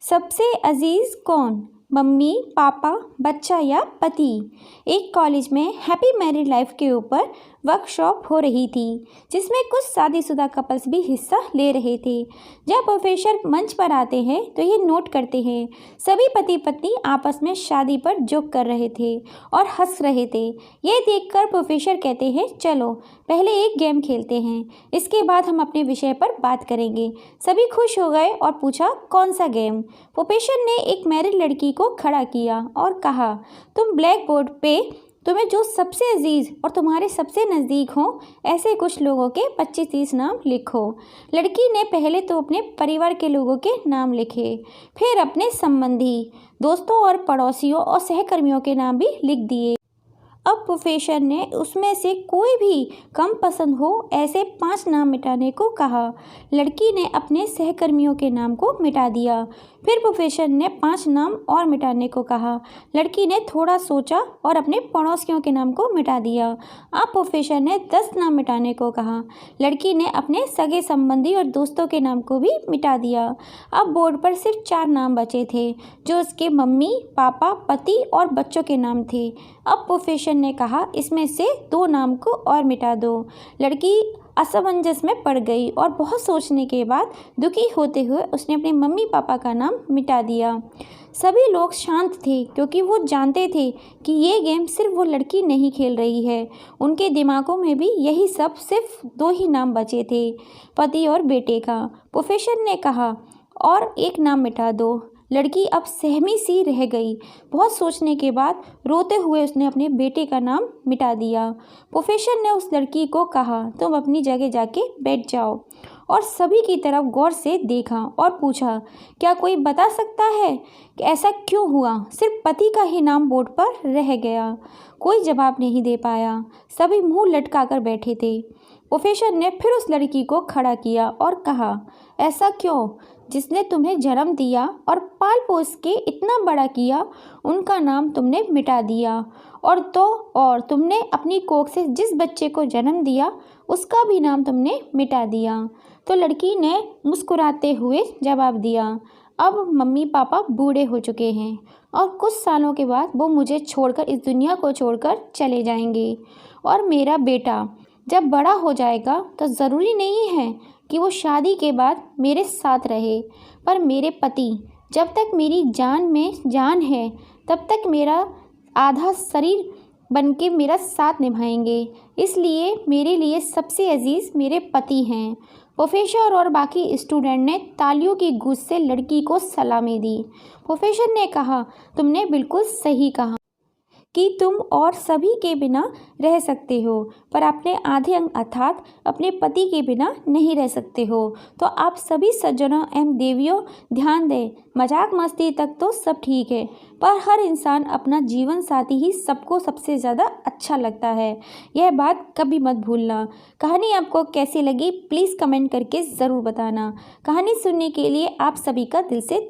सबसे अजीज़ कौन? मम्मी, पापा, बच्चा या पति? एक कॉलेज में हैप्पी मैरिड लाइफ के ऊपर वर्कशॉप हो रही थी, जिसमें कुछ शादीशुदा कपल्स भी हिस्सा ले रहे थे। जब प्रोफेसर मंच पर आते हैं तो ये नोट करते हैं, सभी पति पत्नी आपस में शादी पर जोक कर रहे थे और हंस रहे थे। ये देखकर प्रोफेसर कहते हैं, चलो पहले एक गेम खेलते हैं, इसके बाद हम अपने विषय पर बात करेंगे। सभी खुश हो गए और पूछा, कौन सा गेम? प्रोफेसर ने एक मैरिड लड़की को खड़ा किया और कहा, तुम ब्लैक बोर्ड पे तुम्हें जो सबसे अजीज़ और तुम्हारे सबसे नज़दीक हों ऐसे कुछ लोगों के 25-30 नाम लिखो। लड़की ने पहले तो अपने परिवार के लोगों के नाम लिखे, फिर अपने संबंधी, दोस्तों और पड़ोसियों और सहकर्मियों के नाम भी लिख दिए। अब प्रोफेसर ने उसमें से कोई भी कम पसंद हो ऐसे 5 नाम मिटाने को कहा। लड़की ने अपने सहकर्मियों के नाम को मिटा दिया। फिर प्रोफेसर ने 5 नाम और मिटाने को कहा। लड़की ने थोड़ा सोचा और अपने पड़ोसियों के नाम को मिटा दिया। अब प्रोफेसर ने 10 नाम मिटाने को कहा। लड़की ने अपने सगे संबंधी और दोस्तों के नाम को भी मिटा दिया। अब बोर्ड पर सिर्फ 4 नाम बचे थे, जो उसके मम्मी, पापा, पति और बच्चों के नाम थे। अब प्रोफेसर ने कहा, इसमें से 2 नाम को और मिटा दो। लड़की असमंजस में पड़ गई और बहुत सोचने के बाद दुखी होते हुए उसने अपने मम्मी पापा का नाम मिटा दिया। सभी लोग शांत थे, क्योंकि वो जानते थे कि ये गेम सिर्फ वो लड़की नहीं खेल रही है। उनके दिमागों में भी यही सब सिर्फ 2 ही नाम बचे थे, पति और बेटे का। प्रोफेसर ने कहा, और एक नाम मिटा दो। लड़की अब सहमी सी रह गई। बहुत सोचने के बाद रोते हुए उसने अपने बेटे का नाम मिटा दिया। प्रोफेसर ने उस लड़की को कहा, तुम अपनी जगह जाके बैठ जाओ, और सभी की तरफ गौर से देखा और पूछा, क्या कोई बता सकता है कि ऐसा क्यों हुआ? सिर्फ पति का ही नाम बोर्ड पर रह गया। कोई जवाब नहीं दे पाया। सभी मुंह लटका कर बैठे थे। प्रोफेसर ने फिर उस लड़की को खड़ा किया और कहा, ऐसा क्यों? जिसने तुम्हें जन्म दिया और पाल पोस के इतना बड़ा किया, उनका नाम तुमने मिटा दिया। और तुमने अपनी कोख से जिस बच्चे को जन्म दिया, उसका भी नाम तुमने मिटा दिया। तो लड़की ने मुस्कुराते हुए जवाब दिया, अब मम्मी पापा बूढ़े हो चुके हैं और कुछ सालों के बाद वो मुझे छोड़कर इस दुनिया को छोड़कर चले जाएंगे, और मेरा बेटा जब बड़ा हो जाएगा तो ज़रूरी नहीं है कि वो शादी के बाद मेरे साथ रहे, पर मेरे पति जब तक मेरी जान में जान है तब तक मेरा आधा शरीर बनके मेरा साथ निभाएंगे। इसलिए मेरे लिए सबसे अजीज़ मेरे पति हैं। प्रोफेसर और बाकी स्टूडेंट ने तालियों की गूंज से लड़की को सलामी दी। प्रोफेसर ने कहा, तुमने बिल्कुल सही कहा कि तुम और सभी के बिना रह सकते हो, पर अपने आधे अंग अर्थात अपने पति के बिना नहीं रह सकते हो। तो आप सभी सज्जनों एवं देवियों ध्यान दें, मजाक मस्ती तक तो सब ठीक है, पर हर इंसान अपना जीवन साथी ही सबको सबसे ज़्यादा अच्छा लगता है। यह बात कभी मत भूलना। कहानी आपको कैसी लगी प्लीज़ कमेंट करके ज़रूर बताना। कहानी सुनने के लिए आप सभी का दिल से